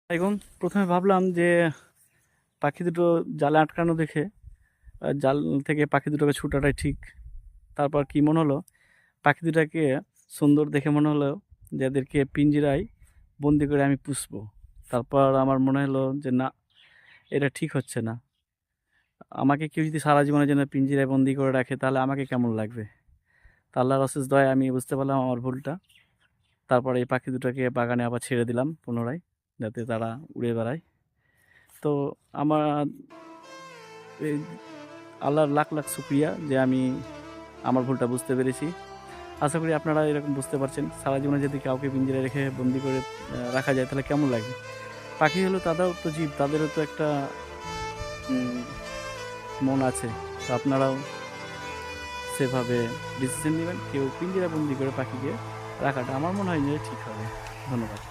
এখন প্রথমে ভাবলাম যে পাখি দুটো জালে আটকানো দেখে জাল থেকে পাখি দুটোকে ছুটাটাই ঠিক। তারপর কি মনে হলো, পাখি দুটাকে সুন্দর দেখে মনে হলো যে এদেরকে পিঞ্জিরায় বন্দি করে আমি পুষবো। তারপর আমার মনে হলো যে না, এটা ঠিক হচ্ছে না। আমাকে কেউ যদি সারা জীবনের জন্য পিঞ্জিরায় বন্দি করে রাখে তাহলে আমাকে কেমন লাগবে। তা আল্লাহর অশেষ দয়ায় আমি বুঝতে পারলাম আমার ভুলটা। তারপরে এই পাখি দুটাকে বাগানে আবার ছেড়ে দিলাম পুনরায়, যাতে তারা উড়ে বেড়ায়। তো আমার এই আল্লাহর লাখ লাখ শুক্রিয়া যে আমি আমার ভুলটা বুঝতে পেরেছি। আশা করি আপনারা এরকম বুঝতে পারছেন। সারা জীবনে যদি কাউকে পিঞ্জরায় রেখে বন্দি করে রাখা যায় তাহলে কেমন লাগবে। পাখি হলো তারাও তো জীব, তাদেরও তো একটা উম, মন আছে। তো আপনারাও সেভাবে ডিসিশন নেবেন। কেউ পিঞ্জরা বন্দি করে পাখিকে রাখাটা আমার মনে হয় যে ঠিক হবে। ধন্যবাদ।